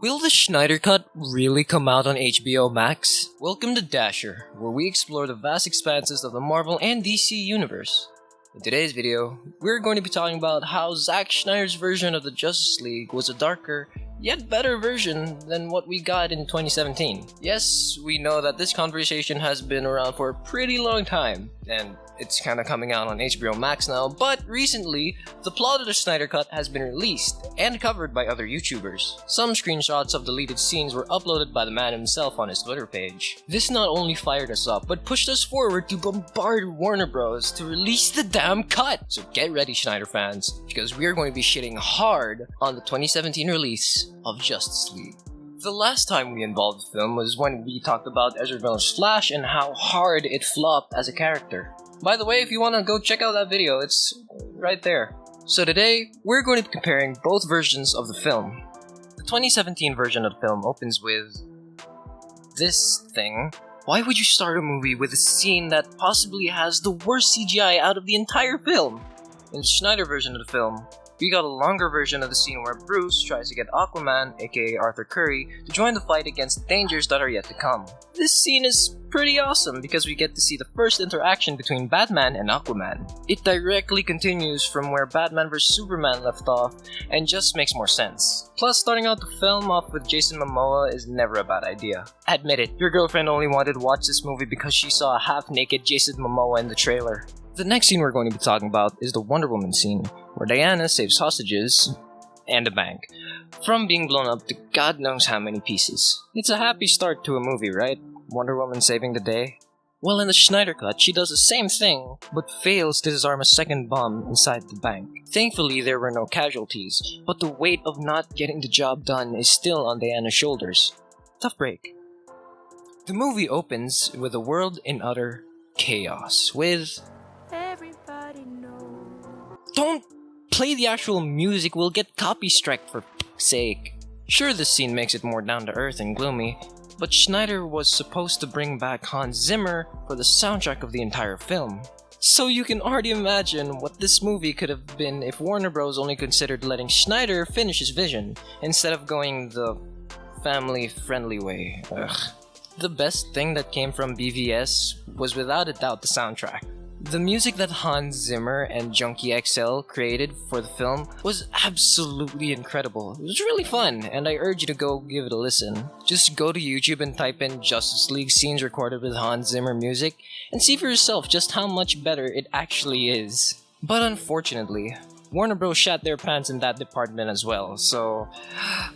Will the Snyder Cut really come out on HBO Max? Welcome to Dasher, where we explore the vast expanses of the Marvel and DC universe. In today's video, we're going to be talking about how Zack Snyder's version of the Justice League was a darker, yet better version than what we got in 2017. Yes, we know that this conversation has been around for a pretty long time, and it's kinda coming out on HBO Max now, but recently, the plot of the Snyder Cut has been released and covered by other YouTubers. Some screenshots of deleted scenes were uploaded by the man himself on his Twitter page. This not only fired us up, but pushed us forward to bombard Warner Bros. To release the damn cut! So get ready, Snyder fans, because we are going to be shitting hard on the 2017 release of Justice League. The last time we involved the film was when we talked about Ezra Miller's Flash and how hard it flopped as a character. By the way, if you want to go check out that video, it's right there. So today, we're going to be comparing both versions of the film. The 2017 version of the film opens with this thing. Why would you start a movie with a scene that possibly has the worst CGI out of the entire film? In the Snyder version of the film, we got a longer version of the scene where Bruce tries to get Aquaman, aka Arthur Curry, to join the fight against the dangers that are yet to come. This scene is pretty awesome because we get to see the first interaction between Batman and Aquaman. It directly continues from where Batman vs Superman left off and just makes more sense. Plus, starting out the film off with Jason Momoa is never a bad idea. Admit it, your girlfriend only wanted to watch this movie because she saw a half-naked Jason Momoa in the trailer. The next scene we're going to be talking about is the Wonder Woman scene, where Diana saves hostages and a bank from being blown up to God knows how many pieces. It's a happy start to a movie, right? Wonder Woman saving the day? Well, in the Snyder Cut, she does the same thing, but fails to disarm a second bomb inside the bank. Thankfully, there were no casualties, but the weight of not getting the job done is still on Diana's shoulders. Tough break. The movie opens with a world in utter chaos, with... Everybody knows. Don't play the actual music, we'll get copy strike for f***'s sake. Sure, this scene makes it more down to earth and gloomy, but Snyder was supposed to bring back Hans Zimmer for the soundtrack of the entire film. So you can already imagine what this movie could have been if Warner Bros. Only considered letting Snyder finish his vision, instead of going the family-friendly way. Ugh. The best thing that came from BVS was without a doubt the soundtrack. The music that Hans Zimmer and Junkie XL created for the film was absolutely incredible. It was really fun, and I urge you to go give it a listen. Just go to YouTube and type in Justice League scenes recorded with Hans Zimmer music, and see for yourself just how much better it actually is. But unfortunately, Warner Bros. Shat their pants in that department as well, so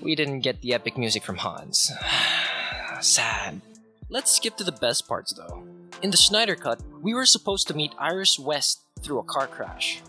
we didn't get the epic music from Hans. Sad. Let's skip to the best parts though. In the Snyder Cut, we were supposed to meet Iris West through a car crash.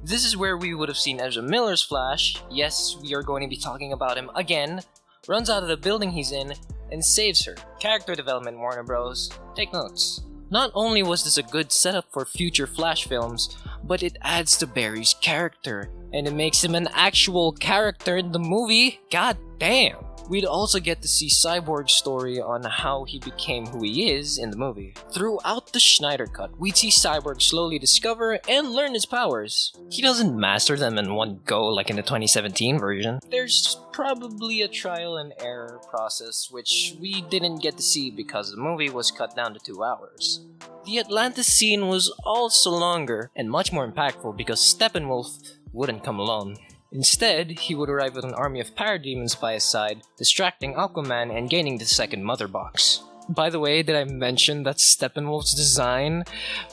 This is where we would have seen Ezra Miller's Flash, yes, we are going to be talking about him again, runs out of the building he's in, and saves her. Character development, Warner Bros. Take notes. Not only was this a good setup for future Flash films, but it adds to Barry's character, and it makes him an actual character in the movie. God damn! We'd also get to see Cyborg's story on how he became who he is in the movie. Throughout the Snyder Cut, we'd see Cyborg slowly discover and learn his powers. He doesn't master them in one go like in the 2017 version. There's probably a trial and error process which we didn't get to see because the movie was cut down to 2 hours. The Atlantis scene was also longer and much more impactful because Steppenwolf wouldn't come alone. Instead, he would arrive with an army of parademons by his side, distracting Aquaman and gaining the second mother box. By the way, did I mention that Steppenwolf's design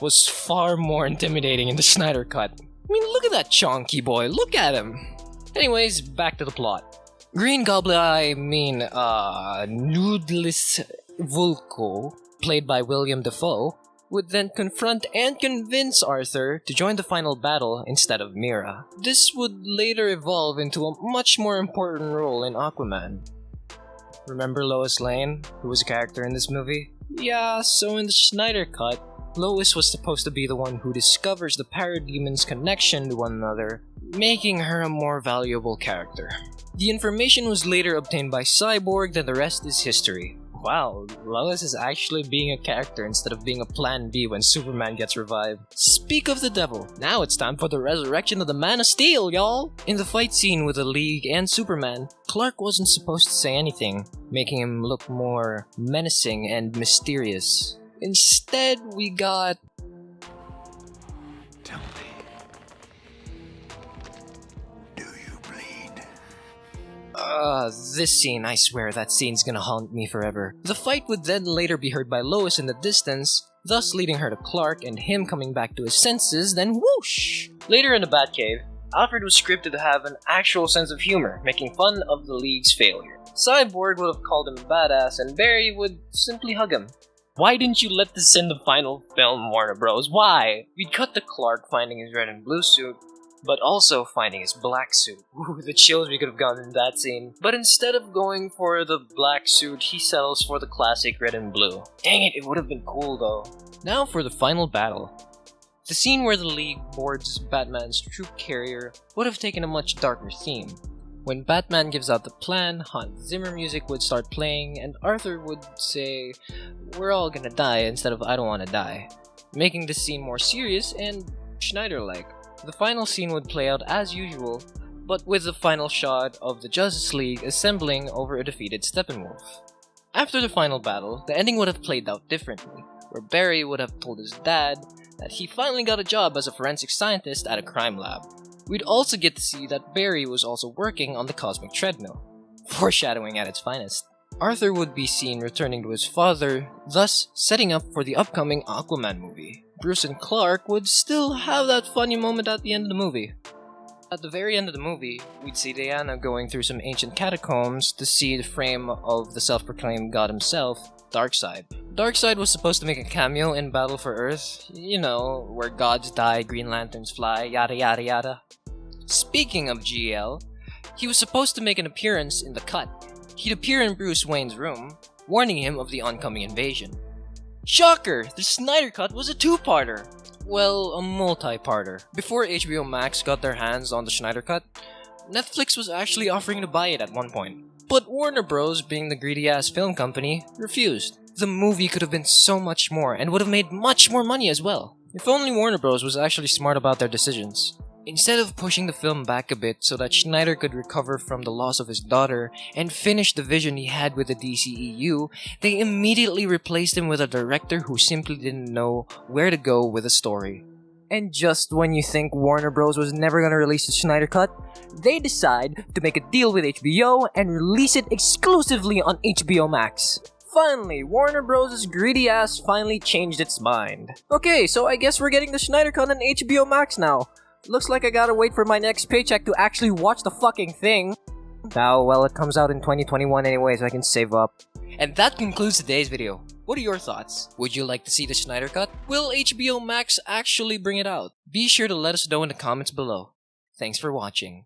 was far more intimidating in the Snyder Cut? I mean, look at that chonky boy, look at him! Anyways, back to the plot. Green Goblin, Noodless Vulko, played by William Dafoe, would then confront and convince Arthur to join the final battle instead of Mira. This would later evolve into a much more important role in Aquaman. Remember Lois Lane, who was a character in this movie? Yeah, so in the Snyder Cut, Lois was supposed to be the one who discovers the parademons' connection to one another, making her a more valuable character. The information was later obtained by Cyborg, and the rest is history. Wow, Lois is actually being a character instead of being a plan B when Superman gets revived. Speak of the devil, now it's time for the resurrection of the Man of Steel, y'all! In the fight scene with the League and Superman, Clark wasn't supposed to say anything, making him look more menacing and mysterious. Instead, we got... Tell me, do you bleed? This scene, I swear that scene's gonna haunt me forever. The fight would then later be heard by Lois in the distance, thus leading her to Clark and him coming back to his senses, then whoosh! Later in the Batcave, Alfred was scripted to have an actual sense of humor, making fun of the League's failure. Cyborg would have called him badass and Barry would simply hug him. Why didn't you let this in the final film, Warner Bros? Why? We'd cut to Clark finding his red and blue suit, but also finding his black suit. Ooh, the chills we could have gotten in that scene. But instead of going for the black suit, he settles for the classic red and blue. Dang it, it would have been cool though. Now for the final battle. The scene where the League boards Batman's troop carrier would have taken a much darker theme. When Batman gives out the plan, Hans Zimmer music would start playing, and Arthur would say, "We're all gonna die," instead of "I don't wanna die," making the scene more serious and Snyder-like. The final scene would play out as usual, but with the final shot of the Justice League assembling over a defeated Steppenwolf. After the final battle, the ending would have played out differently, where Barry would have told his dad that he finally got a job as a forensic scientist at a crime lab. We'd also get to see that Barry was also working on the Cosmic Treadmill, foreshadowing at its finest. Arthur would be seen returning to his father, thus setting up for the upcoming Aquaman movie. Bruce and Clark would still have that funny moment at the end of the movie. At the very end of the movie, we'd see Diana going through some ancient catacombs to see the frame of the self-proclaimed god himself, Darkseid. Darkseid was supposed to make a cameo in Battle for Earth, you know, where gods die, Green Lanterns fly, yada yada yada. Speaking of GL, he was supposed to make an appearance in The Cut. He'd appear in Bruce Wayne's room, warning him of the oncoming invasion. Shocker! The Snyder Cut was a two-parter! Well, a multi-parter. Before HBO Max got their hands on the Snyder Cut, Netflix was actually offering to buy it at one point. But Warner Bros., being the greedy-ass film company, refused. The movie could have been so much more and would have made much more money as well. If only Warner Bros. Was actually smart about their decisions. Instead of pushing the film back a bit so that Snyder could recover from the loss of his daughter and finish the vision he had with the DCEU, they immediately replaced him with a director who simply didn't know where to go with the story. And just when you think Warner Bros. Was never gonna release the Snyder Cut, they decide to make a deal with HBO and release it exclusively on HBO Max. Finally, Warner Bros.' greedy ass finally changed its mind. Okay, so I guess we're getting the Snyder Cut on HBO Max now. Looks like I gotta wait for my next paycheck to actually watch the fucking thing. Oh, well, it comes out in 2021 anyway, so I can save up. And that concludes today's video. What are your thoughts? Would you like to see the Snyder Cut? Will HBO Max actually bring it out? Be sure to let us know in the comments below. Thanks for watching.